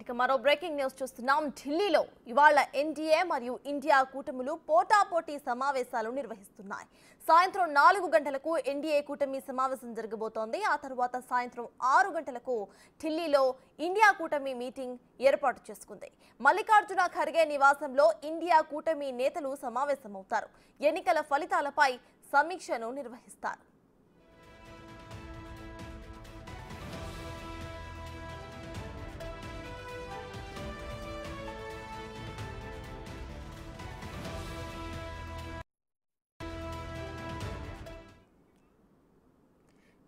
ఇక మరో breaking news చూస్తున్నాం. ఢిల్లీలో ఇవాళ ఎన్డీఏ మరియు ఇండియా కూటములు పోటాపోటీ సమావేశాలు నిర్వహిస్తున్నాయి. సాయంత్రం 4 గంటలకు ఎన్డీఏ కూటమి సమావేశం జరగబోతోంది. ఆ తర్వాత సాయంత్రం 6 గంటలకు ఢిల్లీలో ఇండియా కూటమి మీటింగ్ ఏర్పాటు చేసుకుంది. మల్లికార్జున ఖర్గే నివాసంలో ఇండియా కూటమి నేతలు సమావేశమవుతారు. ఎన్నికల ఫలితాలపై సమీక్షను నిర్వహిస్తారు.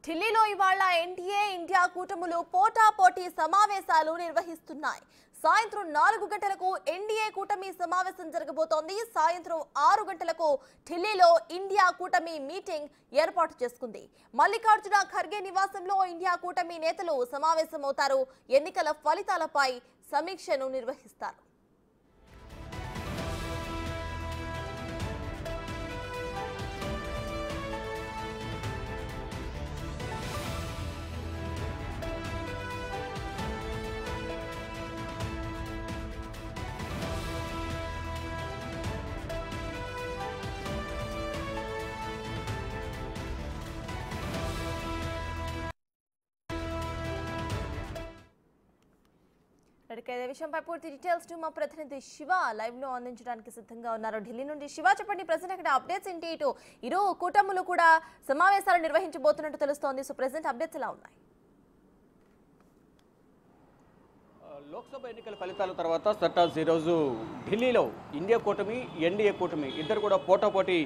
ఢిల్లీలో ఇవాళ ఎన్డీఏ ఇండియా కూటములు పోటాపోటీ సమావేశాలు నిర్వహిస్తున్నాయి. సాయంత్రం 4 గంటలకు ఎన్డీఏ కూటమి సమావేశం జరగబోతోంది. సాయంత్రం 6 గంటలకు ఢిల్లీలో ఇండియా కూటమి మీటింగ్ ఏర్పాటు చేసుకుంది. మల్లికార్జున ఖర్గే నివాసంలో ఇండియా కూటమి నేతలు సమావేశమవుతారు. ఎన్నికల ఫలితాలపై సమీక్షను నిర్వహిస్తారు. ఇదే విషయంపై పూర్తి డీటెయిల్స్ మా ప్రతినిధి శివ లైవ్ లో అందించడానికి సిద్ధంగా ఉన్నారు. ఢిల్లీ నుండి శివ, చెప్పండి ప్రెసెంట్ అక్కడ అప్డేట్స్ ఏంటి? ఇరు కూటములు కూడా సమావేశాలు నిర్వహించబోతున్నట్టు తెలుస్తోంది. సో ప్రెసెంట్ అప్డేట్స్ ఎలా ఉన్నాయి? లోక్సభ ఎన్నికల ఫలితాల తర్వాత సర్టాస్ ఈరోజు ఢిల్లీలో ఇండియా కూటమి ఎన్డీఏ కూటమి ఇద్దరు కూడా పోటాపోటీ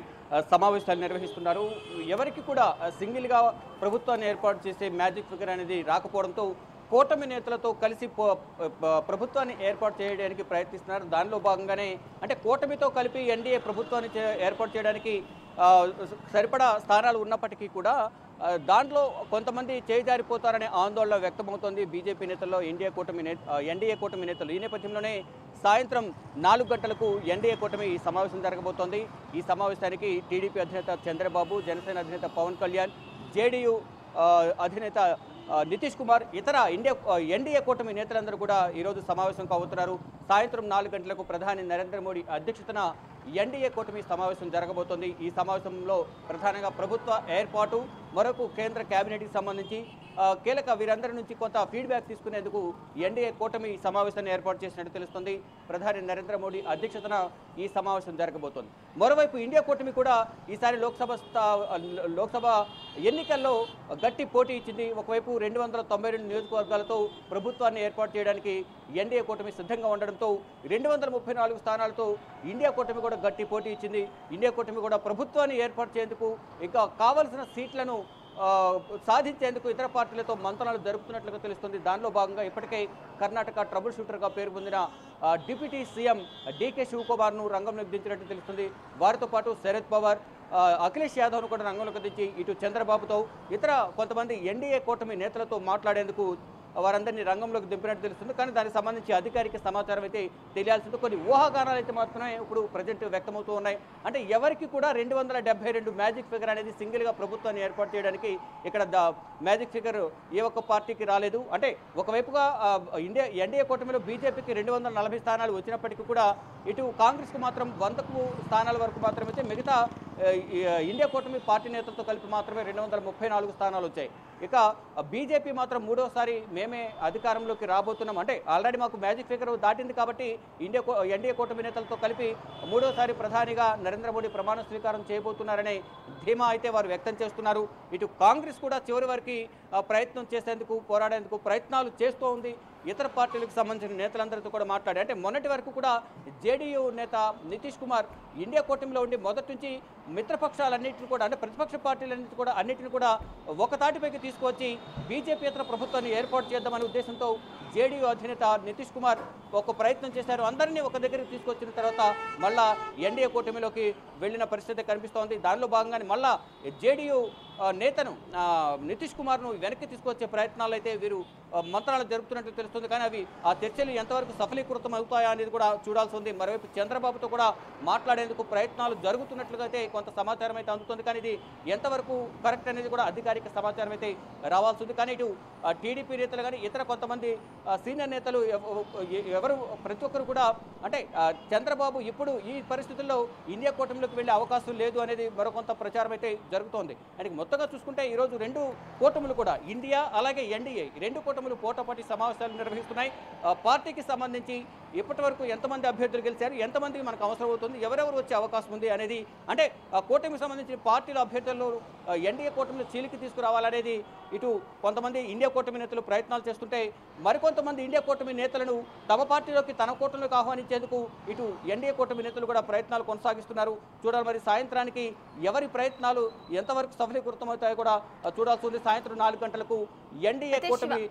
సమావేశాలు నిర్వహిస్తున్నారు. ఎవరికి కూడా సింగిల్గా ప్రభుత్వాన్ని ఏర్పాటు చేసే మ్యాజిక్ ఫిగర్ అనేది రాకపోవడంతో కూటమి నేతలతో కలిసి ప్రభుత్వాన్ని ఏర్పాటు చేయడానికి ప్రయత్నిస్తున్నారు. దానిలో భాగంగానే అంటే కూటమితో కలిపి ఎన్డీఏ ప్రభుత్వాన్ని ఏర్పాటు చేయడానికి సరిపడా స్థానాలు ఉన్నప్పటికీ కూడా దాంట్లో కొంతమంది చేజారిపోతారనే ఆందోళన వ్యక్తమవుతోంది బీజేపీ నేతల్లో, ఎన్డీఏ కూటమి నేతలు. ఈ నేపథ్యంలోనే సాయంత్రం 4 గంటలకు ఎన్డీఏ కూటమి ఈ సమావేశం జరగబోతోంది. ఈ సమావేశానికి టీడీపీ అధినేత చంద్రబాబు, జనసేన అధినేత పవన్ కళ్యాణ్, జేడీయూ అధినేత నితీష్ కుమార్, ఇతర ఎన్డీఏ కూటమి నేతలందరూ కూడా ఈరోజు సమావేశం కావుతున్నారు. సాయంత్రం 4 గంటలకు ప్రధాని నరేంద్ర మోడీ అధ్యక్షతన ఎన్డీఏ కూటమి సమావేశం జరగబోతోంది. ఈ సమావేశంలో ప్రధానంగా ప్రభుత్వ ఏర్పాటు, మరొక కేంద్ర కేబినెట్కి సంబంధించి కీలక వీరందరి నుంచి కొంత ఫీడ్బ్యాక్ తీసుకునేందుకు ఎన్డీఏ కూటమి సమావేశాన్ని ఏర్పాటు చేసినట్టు తెలుస్తుంది. ప్రధాని నరేంద్ర మోడీ అధ్యక్షతన ఈ సమావేశం జరగబోతోంది. మరోవైపు ఇండియా కూటమి కూడా ఈసారి లోక్సభ ఎన్నికల్లో గట్టి పోటీ ఇచ్చింది. ఒకవైపు 292 నియోజకవర్గాలతో ప్రభుత్వాన్ని ఏర్పాటు చేయడానికి ఎన్డీఏ కూటమి సిద్ధంగా ఉండడంతో 234 స్థానాలతో ఇండియా కూటమి కూడా గట్టి పోటీ ఇచ్చింది. ఇండియా కూటమి కూడా ప్రభుత్వాన్ని ఏర్పాటు చేసేందుకు ఇంకా కావలసిన సీట్లను సాధించేందుకు ఇతర పార్టీలతో మంతనాలు జరుపుతున్నట్లుగా తెలుస్తుంది. దానిలో భాగంగా ఇప్పటికే కర్ణాటక ట్రబుల్ షూటర్గా పేరు పొందిన డిప్యూటీ సీఎం డీకే శివకుమార్ను రంగంలోకి దించినట్టు తెలుస్తుంది. వారితో పాటు శరద్ పవార్, అఖిలేష్ యాదవ్ను కూడా రంగంలోకి దించి ఇటు చంద్రబాబుతో ఇతర కొంతమంది ఎన్డీఏ కూటమి నేతలతో మాట్లాడేందుకు వారందరినీ రంగంలోకి దింపినట్టు తెలుస్తుంది. కానీ దానికి సంబంధించి అధికారిక సమాచారం అయితే తెలియాల్సింది. కొన్ని ఊహాగానాలు అయితే మాత్రమే ఇప్పుడు ప్రజెంట్ వ్యక్తమవుతూ ఉన్నాయి. అంటే ఎవరికి కూడా 272 మ్యాజిక్ ఫిగర్ అనేది సింగిల్గా ప్రభుత్వాన్ని ఏర్పాటు చేయడానికి ఇక్కడ మ్యాజిక్ ఫిగర్ ఏ ఒక్క పార్టీకి రాలేదు. అంటే ఒకవైపుగా ఎన్డీఏ కూటమిలో బీజేపీకి 240 స్థానాలు వచ్చినప్పటికీ కూడా ఇటు కాంగ్రెస్కు మాత్రం 100 స్థానాల వరకు మాత్రమే వచ్చాయి. మిగతా ఇండియా కూటమి పార్టీ నేతలతో కలిపి మాత్రమే 234 స్థానాలు వచ్చాయి. ఇక బీజేపీ మాత్రం మూడోసారి మేమే అధికారంలోకి రాబోతున్నాం, అంటే ఆల్రెడీ మాకు మ్యాజిక్ ఫిగర్ దాటింది కాబట్టి ఎన్డీఏ కూటమి నేతలతో కలిపి మూడోసారి ప్రధానిగా నరేంద్ర మోడీ ప్రమాణ స్వీకారం చేయబోతున్నారనే ధీమా అయితే వారు వ్యక్తం చేస్తున్నారు. ఇటు కాంగ్రెస్ కూడా చివరి వరకు ప్రయత్నం చేసేందుకు, పోరాడేందుకు ప్రయత్నాలు చేస్తూ ఉంది. ఇతర పార్టీలకు సంబంధించిన నేతలందరితో కూడా మాట్లాడి, అంటే మొన్నటి వరకు కూడా జేడీయూ నేత నితీష్ కుమార్ ఇండియా కూటమిలో ఉండి మొదటి నుంచి మిత్రపక్షాలన్నింటిని కూడా, అంటే ప్రతిపక్ష అన్నింటిని కూడా ఒక తాటిపైకి తీసుకువచ్చి బీజేపీతర ప్రభుత్వాన్ని ఏర్పాటు చేద్దామనే ఉద్దేశంతో జేడీయూ అధినేత నితీష్ కుమార్ ఒక ప్రయత్నం చేశారు. అందరినీ ఒక దగ్గరికి తీసుకొచ్చిన తర్వాత మళ్ళా ఎన్డీఏ కూటమిలోకి వెళ్ళిన పరిస్థితి కనిపిస్తోంది. దానిలో భాగంగానే మళ్ళా జేడీయూ నేతను నితీష్ కుమార్ను వెనక్కి తీసుకొచ్చే ప్రయత్నాలు అయితే వీరు మంత్రాలు జరుపుతున్నట్టు తెలుస్తుంది. కానీ అవి ఆ చర్చలు ఎంతవరకు సఫలీకృతం అవుతాయా అనేది కూడా చూడాల్సి ఉంది. మరోవైపు చంద్రబాబుతో కూడా మాట్లాడేందుకు ప్రయత్నాలు జరుగుతున్నట్లుగా అయితే కొంత సమాచారం అయితే అందుతుంది. కానీ ఇది ఎంతవరకు కరెక్ట్ అనేది కూడా అధికారిక సమాచారం అయితే రావాల్సి ఉంది. కానీ ఇటు టీడీపీ నేతలు కానీ ఇతర కొంతమంది సీనియర్ నేతలు ఎవరు ప్రతి ఒక్కరు కూడా అంటే చంద్రబాబు ఇప్పుడు ఈ పరిస్థితుల్లో ఇండియా కూటమిలోకి వెళ్ళే అవకాశం లేదు అనేది మరొకంత ప్రచారం అయితే జరుగుతోంది. అంటే మొత్తంగా చూసుకుంటే ఈరోజు రెండు కూటములు కూడా ఇండియా అలాగే ఎన్డీఏ రెండు కూటములు పోటాపోటీ సమావేశాలు నిర్వహిస్తున్నాయి. పార్టీకి సంబంధించి ఇప్పటి వరకు ఎంతమంది అభ్యర్థులు గెలిచారు, ఎంతమందికి మనకు అవసరం అవుతుంది, ఎవరెవరు వచ్చే అవకాశం ఉంది అనేది అంటే కూటమికి సంబంధించిన పార్టీల అభ్యర్థుల్లో ఎన్డీఏ కూటమిలో చీలికి తీసుకురావాలనేది ఇటు కొంతమంది ఇండియా కూటమి నేతలు ప్రయత్నాలు చేస్తుంటే మరికొంతమంది ఇండియా కూటమి నేతలను తమ పార్టీలోకి తన కూటమిలోకి ఆహ్వానించేందుకు ఇటు ఎన్డీఏ కూటమి నేతలు కూడా ప్రయత్నాలు కొనసాగిస్తున్నారు. చూడాలి మరి సాయంత్రానికి ఎవరి ప్రయత్నాలు ఎంతవరకు సఫలీకృతమవుతాయో కూడా చూడాల్సి ఉంది. సాయంత్రం 4 గంటలకు ఎన్డీఏ కూటమి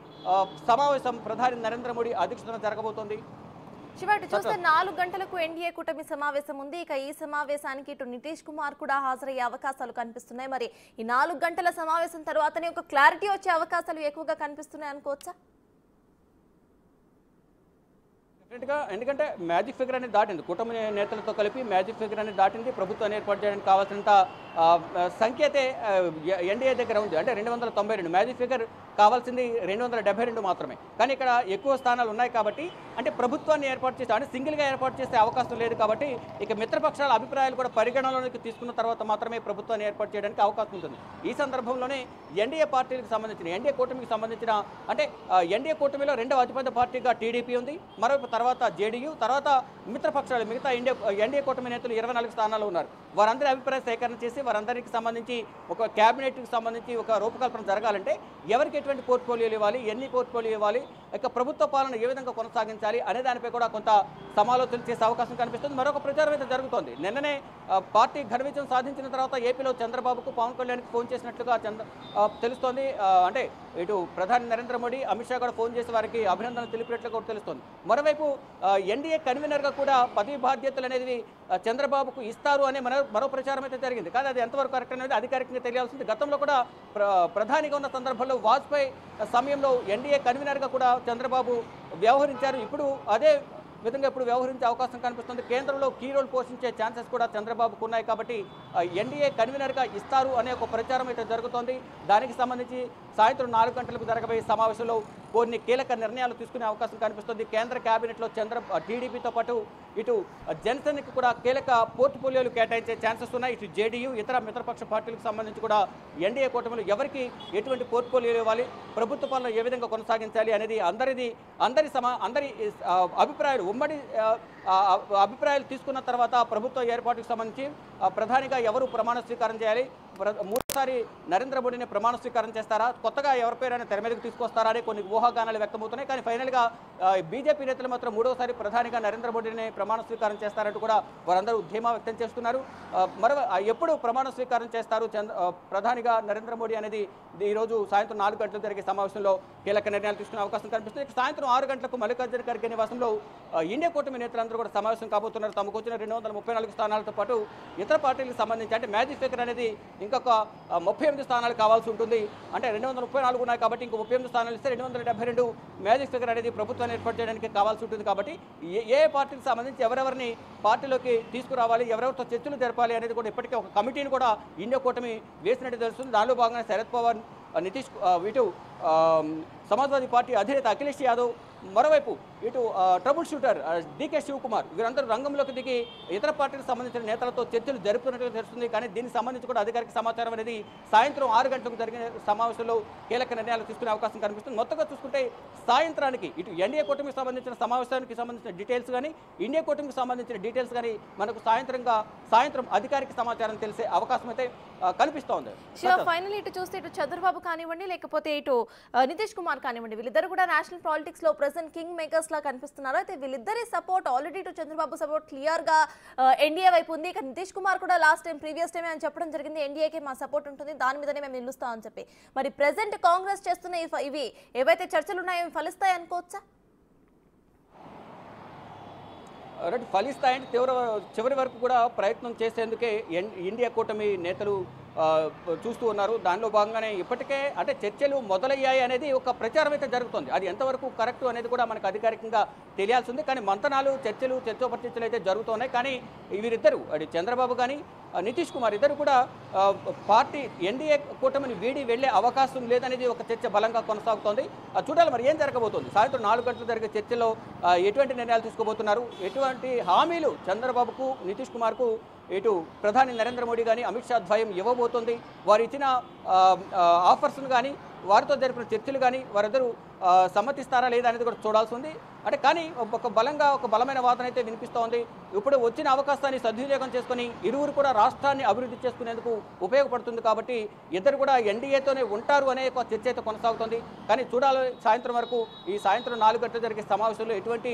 సమావేశం ప్రధాని నరేంద్ర మోడీ అధ్యక్షతన జరగబోతోంది. శివ, ఇటు చూస్తే 4 గంటలకు ఎన్డీఏ కూటమి సమావేశం ఉంది. ఇక ఈ సమావేశానికి ఇటు నితీష్ కుమార్ కూడా హాజరయ్యే అవకాశాలు కనిపిస్తున్నాయి. మరి ఈ 4 గంటల సమావేశం తర్వాతనే ఒక క్లారిటీ వచ్చే అవకాశాలు ఎక్కువగా కనిపిస్తున్నాయి అనుకోవచ్చా? ఎందుకంటే మ్యాజిక్ ఫిగర్ అనేది దాటింది, కూటమి నేతలతో కలిపి మ్యాజిక్ ఫిగర్ అనేది దాటింది. ప్రభుత్వాన్ని ఏర్పాటు చేయడానికి కావాల్సినంత సంఖ్యతే ఎన్డీఏ దగ్గర ఉంది. అంటే 292 మ్యాజిక్ ఫిగర్ కావాల్సింది 272 మాత్రమే. కానీ ఇక్కడ ఎక్కువ స్థానాలు ఉన్నాయి కాబట్టి అంటే ప్రభుత్వాన్ని ఏర్పాటు చేస్తే అంటే సింగిల్గా ఏర్పాటు చేసే అవకాశం లేదు కాబట్టి ఇక మిత్రపక్షాల అభిప్రాయాలు కూడా పరిగణనలోకి తీసుకున్న తర్వాత మాత్రమే ప్రభుత్వాన్ని ఏర్పాటు చేయడానికి అవకాశం ఉంటుంది. ఈ సందర్భంలోనే ఎన్డీఏ పార్టీలకు సంబంధించిన ఎన్డీఏ కూటమికి సంబంధించిన అంటే ఎన్డీఏ కూటమిలో రెండవ అతిపెద్ద పార్టీగా టీడీపీ ఉంది. మరొక తర్వాత జేడీయూ, తర్వాత మిత్రపక్షాలు మిగతా ఎన్డీఏ కూటమి నేతలు 24 స్థానాలు ఉన్నారు. వారందరి అభిప్రాయ సేకరణ చేసి వారందరికీ సంబంధించి ఒక క్యాబినెట్కి సంబంధించి ఒక రూపకల్పన జరగాలంటే ఎవరికి ఎటువంటి పోర్ట్ఫోలియోలు ఇవ్వాలి, ఎన్ని పోర్ట్ఫోలియో ఇవ్వాలి, ఇక ప్రభుత్వ పాలన ఏ విధంగా కొనసాగించాలి అనే దానిపై కూడా కొంత సమాలోచన చేసే అవకాశం కనిపిస్తుంది. మరొక ప్రచారం అయితే జరుగుతోంది. నిన్ననే పార్టీ ఘన విజయం సాధించిన తర్వాత ఏపీలో చంద్రబాబుకు పవన్ కళ్యాణ్కి ఫోన్ చేసినట్లుగా తెలుస్తోంది. అంటే ఇటు ప్రధాని నరేంద్ర మోడీ అమిత్ షా కూడా ఫోన్ చేసి వారికి అభినందనలు తెలిపినట్లు కూడా తెలుస్తోంది. మరోవైపు ఎన్డీఏ కన్వీనర్గా కూడా పదవి బాధ్యతలు అనేది చంద్రబాబుకు ఇస్తారు అనే మరో ప్రచారం అయితే జరిగింది. కానీ అది ఎంతవరకు కరెక్ట్ అనేది అధికారికంగా తెలియాల్సింది. గతంలో కూడా ప్రధానిగా ఉన్న సందర్భంలో వాజ్పేయి సమయంలో ఎన్డీఏ కన్వీనర్గా కూడా చంద్రబాబు వ్యవహరించారు. ఇప్పుడు అదే విధంగా ఇప్పుడు వ్యవహరించే అవకాశం కనిపిస్తుంది. కేంద్రంలో కీ రోల్ పోషించే ఛాన్సెస్ కూడా చంద్రబాబుకు ఉన్నాయి కాబట్టి ఎన్డీఏ కన్వీనర్గా ఇస్తారు అనే ఒక ప్రచారం అయితే జరుగుతోంది. దానికి సంబంధించి సాయంత్రం 4 గంటలకు జరగబోయే సమావేశంలో కొన్ని కీలక నిర్ణయాలు తీసుకునే అవకాశం కనిపిస్తుంది. కేంద్ర కేబినెట్లో టీడీపీతో పాటు ఇటు జనసేనకి కూడా కీలక పోర్ట్ఫోలియోలు కేటాయించే ఛాన్సెస్ ఉన్నాయి. ఇటు జేడీయూ ఇతర మిత్రపక్ష పార్టీలకు సంబంధించి కూడా ఎన్డీఏ కూటమిలో ఎవరికి ఎటువంటి పోర్ట్ఫోలియోలు ఇవ్వాలి, ప్రభుత్వ పాలన ఏ విధంగా కొనసాగించాలి అనేది అందరి అభిప్రాయాలు ఉమ్మడి అభిప్రాయాలు తీసుకున్న తర్వాత ప్రభుత్వ ఏర్పాటుకు సంబంధించి ప్రధానిగా ఎవరు ప్రమాణ స్వీకారం చేయాలి, మూడోసారి నరేంద్ర మోడీని ప్రమాణ స్వీకారం చేస్తారా, కొత్తగా ఎవరి పేరైనా తెర మీదకి తీసుకొస్తారా అని కొన్ని ఊహాగానాలు వ్యక్తమవుతున్నాయి. కానీ ఫైనల్గా బీజేపీ నేతలు మాత్రం మూడోసారి ప్రధానిగా నరేంద్ర మోడీని ప్రమాణ స్వీకారం చేస్తారంటూ కూడా వారందరూ ధీమా వ్యక్తం చేస్తున్నారు. ఎప్పుడు ప్రమాణ స్వీకారం చేస్తారు ప్రధానిగా నరేంద్ర మోడీ అనేది ఈరోజు సాయంత్రం 4 గంటలకు జరిగే సమావేశంలో కీలక నిర్ణయాలు తీసుకునే అవకాశం కనిపిస్తుంది. సాయంత్రం 6 గంటలకు మల్లికార్జున ఖర్గే నివాసంలో ఇండియా కూటమి నేతలందరూ కూడా సమావేశం కాబోతున్నారు. తమకు వచ్చిన 234 స్థానాలతో పాటు ఇతర పార్టీలకు సంబంధించి అంటే మ్యాజిక్ ఫిగర్ అనేది ఇంకొక 38 స్థానాలు కావాల్సి ఉంటుంది. అంటే 234 ఉన్నాయి కాబట్టి ఇంకో 38 స్థానాలు ఇస్తే 272 మ్యాజిక్ ఫిగర్ అనేది ప్రభుత్వాన్ని ఏర్పాటు చేయడానికి కావాల్సి ఉంటుంది. కాబట్టి ఏ పార్టీకి సంబంధించి ఎవరెవరిని పార్టీలోకి తీసుకురావాలి, ఎవరెవరితో చర్చలు జరపాలి అనేది కూడా ఇప్పటికే ఒక కమిటీని కూడా ఇండియా కూటమి వేసినట్టు తెలుస్తుంది. దానిలో భాగంగా శరద్ పవార్, నితీష్ ఇటు సమాజ్వాదీ పార్టీ అధినేత అఖిలేష్ యాదవ్, మరోవైపు ఇటు ట్రబుల్ షూటర్ డీకే శివకుమార్ వీరందరూ రంగంలోకి దిగి ఇతర పార్టీలకు సంబంధించిన నేతలతో చర్చలు జరుపుతున్నట్టుగా తెలుస్తుంది. కానీ దీనికి సంబంధించి కూడా అధికారిక సమాచారం అనేది సాయంత్రం 6 గంటలకు జరిగిన సమావేశంలో కీలక నిర్ణయాలు తీసుకునే అవకాశం కనిపిస్తుంది. మొత్తంగా చూసుకుంటే సాయంత్రానికి ఇటు ఎన్డీఏ కూటమికి సంబంధించిన సమావేశానికి సంబంధించిన డీటెయిల్స్ కానీ ఇండియా కూటమికి సంబంధించిన డీటెయిల్స్ కానీ మనకు సాయంత్రం అధికారిక సమాచారం తెలిసే అవకాశం అయితే కనిపిస్తోంది. ఫైనల్ ఇటు చూస్తే ఇటు చంద్రబాబు కానివ్వండి లేకపోతే ఇటు నితీష్ కుమార్ కానివ్వండి వీళ్ళిద్దరు కూడా నేషనల్ పాలిటిక్స్ లో ప్రెసెంట్ కింగ్ మేకర్స్ లా కనిపిస్తున్నారు. అయితే వీళ్ళిద్దరి సపోర్ట్ ఆల్రెడీ ఇటు చంద్రబాబు సపోర్ట్ క్లియర్ గా ఎన్డీఏ వైపు ఉంది. ఇక నితీష్ కుమార్ కూడా ప్రీవియస్ టైం అని చెప్పడం జరిగింది, ఎన్డీఏకి మా సపోర్ట్ ఉంటుంది, దాని మీదనే మేము నిలుస్తామని చెప్పి. మరి ప్రెసెంట్ కాంగ్రెస్ చేస్తున్న ఇవి ఏవైతే చర్చలు ఉన్నాయో ఫలిస్తాయి అనుకోవచ్చా? ఫలిస్తాయంటే చివరి వరకు కూడా ప్రయత్నం చేసేందుకే ఇండియా కూటమి నేతలు చూస్తూ ఉన్నారు. దానిలో భాగంగానే ఇప్పటికే అంటే చర్చలు మొదలయ్యాయి అనేది ఒక ప్రచారం అయితే జరుగుతుంది. అది ఎంతవరకు కరెక్ట్ అనేది కూడా మనకు అధికారికంగా తెలియాల్సింది. కానీ మంతనాలు చర్చోపచర్చలు అయితే జరుగుతున్నాయి. కానీ వీరిద్దరు అది చంద్రబాబు కానీ నితీష్ కుమార్ ఇద్దరు కూడా పార్టీ ఎన్డీఏ కూటమిని వీడి వెళ్లే అవకాశం లేదనేది ఒక చర్చ బలంగా కొనసాగుతోంది. చూడాలి మరి ఏం జరగబోతుంది. సాయంత్రం 4 గంటలు జరిగే చర్చలో ఎటువంటి నిర్ణయాలు తీసుకోబోతున్నారు, ఎటువంటి హామీలు చంద్రబాబుకు నితీష్ కుమార్కు ఇటు ప్రధాని నరేంద్ర మోడీ కానీ అమిత్ షా ద్వయం ఇవ్వబోతుంది, వారు ఇచ్చిన ఆఫర్స్ను కానీ వారితో జరిపిన చర్చలు కానీ వారిద్దరూ సమ్మతిస్తారా లేదా అనేది కూడా చూడాల్సి ఉంది. అంటే కానీ ఒక బలమైన వాదన అయితే వినిపిస్తోంది. ఇప్పుడు వచ్చిన అవకాశాన్ని సద్వినియోగం చేసుకుని ఇరువురు కూడా రాష్ట్రాన్ని అభివృద్ధి చేసుకునేందుకు ఉపయోగపడుతుంది కాబట్టి ఇద్దరు కూడా ఎన్డీఏతోనే ఉంటారు అనే ఒక చర్చ అయితే కొనసాగుతుంది. కానీ చూడాలి సాయంత్రం వరకు ఈ సాయంత్రం 4 గంటలు జరిగే సమావేశంలో ఎటువంటి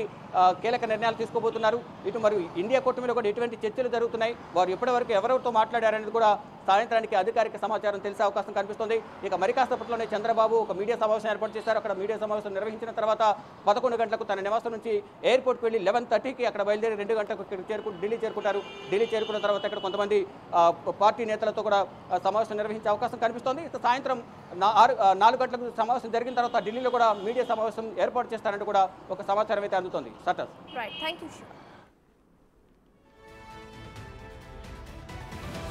కీలక నిర్ణయాలు తీసుకోబోతున్నారు, ఇటు మరియు ఇండియా కూటమిలో కూడా ఎటువంటి చర్చలు జరుగుతున్నాయి, వారు ఇప్పటివరకు ఎవరెవరితో మాట్లాడారనేది కూడా సాయంత్రానికి అధికారిక సమాచారం తెలిసే అవకాశం కనిపిస్తుంది. ఇక మరి కాసేపట్లోనే చంద్రబాబు ఒక మీడియా సమావేశం ఏర్పాటు చేశారు. అక్కడ మీడియా సమావేశం నిర్వహించిన తర్వాత 11 గంటలకు తన నివాసం నుంచి ఎయిర్పోర్ట్కి వెళ్ళి 11:30కి అక్కడ బయలుదేరి 2 గంటలకు ఢిల్లీ చేరుకుంటారు. ఢిల్లీ చేరుకున్న తర్వాత ఇక్కడ కొంతమంది పార్టీ నేతలతో కూడా సమావేశం నిర్వహించే అవకాశం కనిపిస్తోంది. సాయంత్రం 4 గంటలకు సమావేశం జరిగిన తర్వాత ఢిల్లీలో కూడా మీడియా సమావేశం ఏర్పాటు చేస్తారంటూ కూడా ఒక సమాచారం అయితే అందుతోంది. సటస్. Right, thank you.